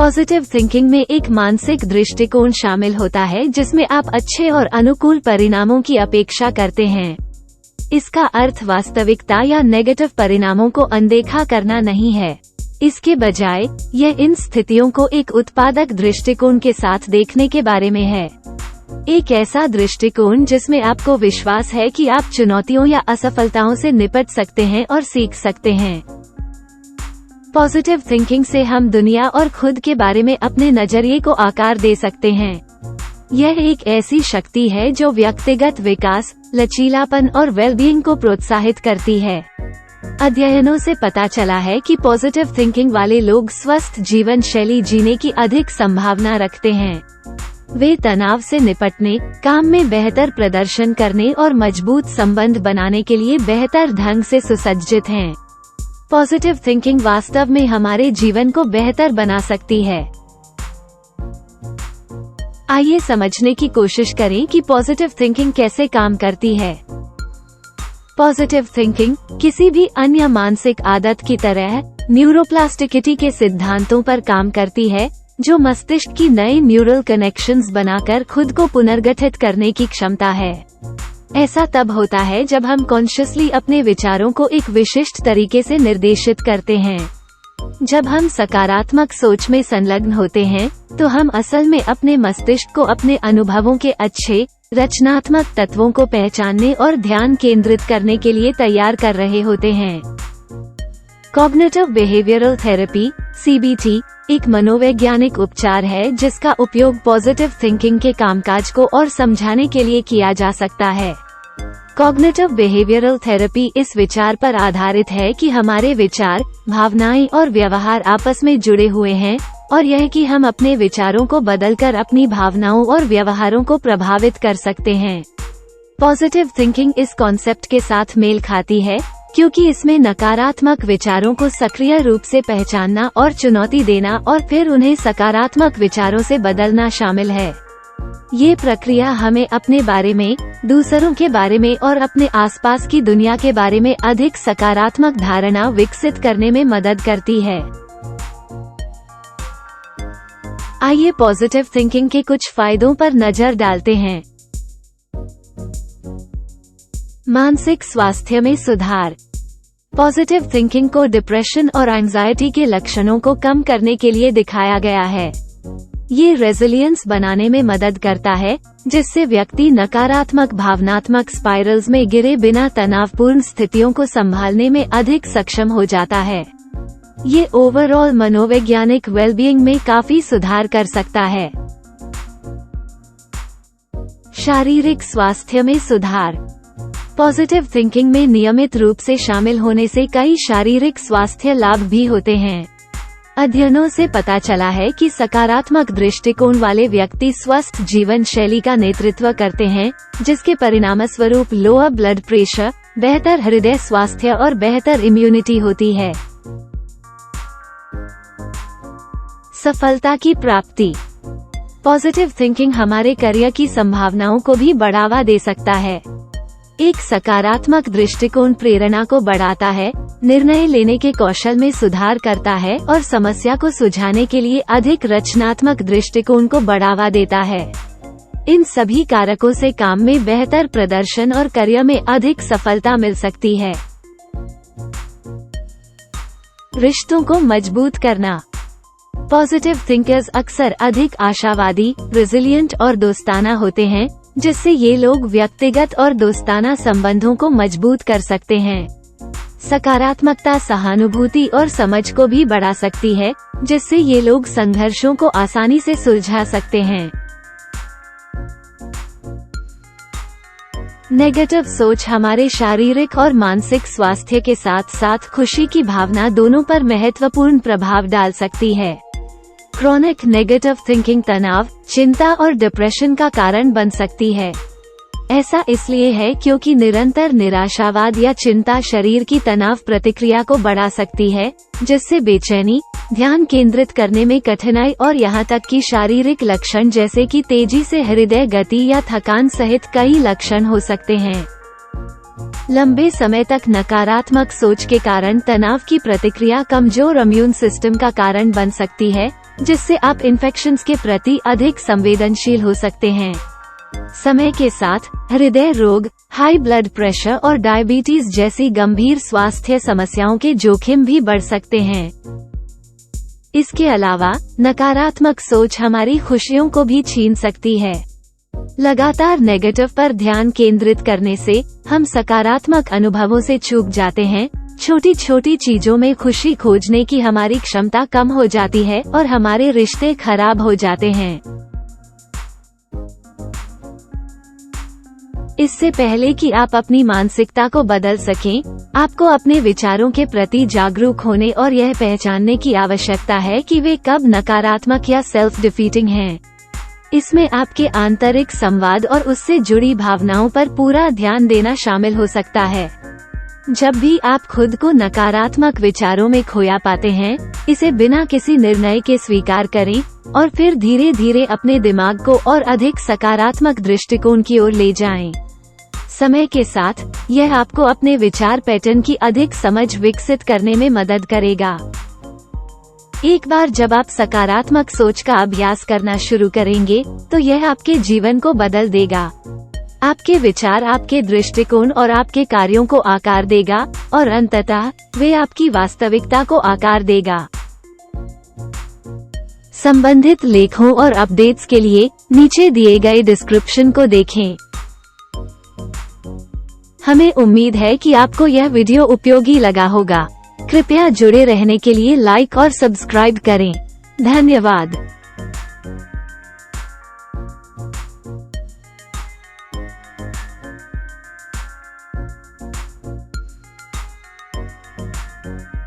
Positive thinking में एक मानसिक दृष्टिकोण शामिल होता है जिसमें आप अच्छे और अनुकूल परिणामों की अपेक्षा करते हैं। इसका अर्थ वास्तविकता या नेगेटिव परिणामों को अनदेखा करना नहीं है। इसके बजाय यह इन स्थितियों को एक उत्पादक दृष्टिकोण के साथ देखने के बारे में है। एक ऐसा दृष्टिकोण जिसमें आपको विश्वास है कि आप चुनौतियों या असफलताओं से निपट सकते हैं और सीख सकते हैं। पॉजिटिव थिंकिंग से हम दुनिया और खुद के बारे में अपने नजरिए को आकार दे सकते हैं। यह एक ऐसी शक्ति है जो व्यक्तिगत विकास, लचीलापन और वेलबीइंग को प्रोत्साहित करती है। अध्ययनों से पता चला है कि पॉजिटिव थिंकिंग वाले लोग स्वस्थ जीवन शैली जीने की अधिक संभावना रखते हैं। वे तनाव से निपटने, काम में बेहतर प्रदर्शन करने और मजबूत संबंध बनाने के लिए बेहतर ढंग से सुसज्जित हैं। पॉजिटिव थिंकिंग वास्तव में हमारे जीवन को बेहतर बना सकती है। आइए समझने की कोशिश करें कि पॉजिटिव थिंकिंग कैसे काम करती है। पॉजिटिव थिंकिंग किसी भी अन्य मानसिक आदत की तरह न्यूरोप्लास्टिसिटी के सिद्धांतों पर काम करती है, जो मस्तिष्क की नए न्यूरल कनेक्शंस बनाकर खुद को पुनर्गठित करने की क्षमता है। ऐसा तब होता है जब हम कॉन्शियसली अपने विचारों को एक विशिष्ट तरीके से निर्देशित करते हैं। जब हम सकारात्मक सोच में संलग्न होते हैं, तो हम असल में अपने मस्तिष्क को अपने अनुभवों के अच्छे, रचनात्मक तत्वों को पहचानने और ध्यान केंद्रित करने के लिए तैयार कर रहे होते हैं। कॉग्निटिव बिहेवियरल थेरेपी (CBT) एक मनोवैज्ञानिक उपचार है जिसका उपयोग पॉजिटिव थिंकिंग के कामकाज को और समझाने के लिए किया जा सकता है। कॉग्निटिव बिहेवियरल थेरेपी इस विचार पर आधारित है कि हमारे विचार, भावनाएं और व्यवहार आपस में जुड़े हुए हैं और यह कि हम अपने विचारों को बदलकर अपनी भावनाओं और व्यवहारों को प्रभावित कर सकते हैं। पॉजिटिव थिंकिंग इस कॉन्सेप्ट के साथ मेल खाती है क्योंकि इसमें नकारात्मक विचारों को सक्रिय रूप से पहचानना और चुनौती देना और फिर उन्हें सकारात्मक विचारों से बदलना शामिल है। ये प्रक्रिया हमें अपने बारे में, दूसरों के बारे में और अपने आसपास की दुनिया के बारे में अधिक सकारात्मक धारणा विकसित करने में मदद करती है। आइए पॉजिटिव थिंकिंग के कुछ फायदों पर नजर डालते हैं। मानसिक स्वास्थ्य में सुधार। पॉजिटिव थिंकिंग को डिप्रेशन और एंजाइटी के लक्षणों को कम करने के लिए दिखाया गया है। ये रेजिलियंस बनाने में मदद करता है, जिससे व्यक्ति नकारात्मक भावनात्मक स्पाइरल्स में गिरे बिना तनावपूर्ण स्थितियों को संभालने में अधिक सक्षम हो जाता है। ये ओवरऑल मनोवैज्ञानिक वेलबीइंग में काफी सुधार कर सकता है। शारीरिक स्वास्थ्य में सुधार। पॉजिटिव थिंकिंग में नियमित रूप से शामिल होने से कई शारीरिक स्वास्थ्य लाभ भी होते हैं। अध्ययनों से पता चला है कि सकारात्मक दृष्टिकोण वाले व्यक्ति स्वस्थ जीवन शैली का नेतृत्व करते हैं, जिसके परिणामस्वरूप लोअर ब्लड प्रेशर, बेहतर हृदय स्वास्थ्य और बेहतर इम्यूनिटी होती है। सफलता की प्राप्ति। पॉजिटिव थिंकिंग हमारे करियर की संभावनाओं को भी बढ़ावा दे सकता है। एक सकारात्मक दृष्टिकोण प्रेरणा को बढ़ाता है, निर्णय लेने के कौशल में सुधार करता है और समस्या को सुलझाने के लिए अधिक रचनात्मक दृष्टिकोण को बढ़ावा देता है। इन सभी कारकों से काम में बेहतर प्रदर्शन और करियर में अधिक सफलता मिल सकती है। रिश्तों को मजबूत करना। पॉजिटिव थिंकर्स अक्सर अधिक आशावादी, रेजिलिएंट और दोस्ताना होते हैं, जिससे ये लोग व्यक्तिगत और दोस्ताना संबंधों को मजबूत कर सकते हैं। सकारात्मकता सहानुभूति और समझ को भी बढ़ा सकती है, जिससे ये लोग संघर्षों को आसानी से सुलझा सकते हैं। नेगेटिव सोच हमारे शारीरिक और मानसिक स्वास्थ्य के साथ साथ खुशी की भावना दोनों पर महत्वपूर्ण प्रभाव डाल सकती है। क्रॉनिक नेगेटिव थिंकिंग तनाव, चिंता और डिप्रेशन का कारण बन सकती है। ऐसा इसलिए है क्योंकि निरंतर निराशावाद या चिंता शरीर की तनाव प्रतिक्रिया को बढ़ा सकती है, जिससे बेचैनी, ध्यान केंद्रित करने में कठिनाई और यहाँ तक कि शारीरिक लक्षण जैसे कि तेजी से हृदय गति या थकान सहित कई लक्षण हो सकते हैं। लंबे समय तक नकारात्मक सोच के कारण तनाव की प्रतिक्रिया कमजोर इम्यून सिस्टम का कारण बन सकती है, जिससे आप इन्फेक्शंस के प्रति अधिक संवेदनशील हो सकते हैं। समय के साथ हृदय रोग, हाई ब्लड प्रेशर और डायबिटीज जैसी गंभीर स्वास्थ्य समस्याओं के जोखिम भी बढ़ सकते हैं। इसके अलावा नकारात्मक सोच हमारी खुशियों को भी छीन सकती है। लगातार नेगेटिव पर ध्यान केंद्रित करने से हम सकारात्मक अनुभवों से चूक जाते हैं। छोटी छोटी चीजों में खुशी खोजने की हमारी क्षमता कम हो जाती है और हमारे रिश्ते खराब हो जाते हैं। इससे पहले कि आप अपनी मानसिकता को बदल सकें, आपको अपने विचारों के प्रति जागरूक होने और यह पहचानने की आवश्यकता है कि वे कब नकारात्मक या सेल्फ डिफीटिंग हैं। इसमें आपके आंतरिक संवाद और उससे जुड़ी भावनाओं पर पूरा ध्यान देना शामिल हो सकता है। जब भी आप खुद को नकारात्मक विचारों में खोया पाते हैं, इसे बिना किसी निर्णय के स्वीकार करें और फिर धीरे धीरे अपने दिमाग को और अधिक सकारात्मक दृष्टिकोण की ओर ले जाएं। समय के साथ यह आपको अपने विचार पैटर्न की अधिक समझ विकसित करने में मदद करेगा। एक बार जब आप सकारात्मक सोच का अभ्यास करना शुरू करेंगे, तो यह आपके जीवन को बदल देगा। आपके विचार आपके दृष्टिकोण और आपके कार्यों को आकार देगा और अंततः वे आपकी वास्तविकता को आकार देगा। संबंधित लेखों और अपडेट्स के लिए नीचे दिए गए डिस्क्रिप्शन को देखें। हमें उम्मीद है कि आपको यह वीडियो उपयोगी लगा होगा। कृपया जुड़े रहने के लिए लाइक और सब्सक्राइब करें। धन्यवाद।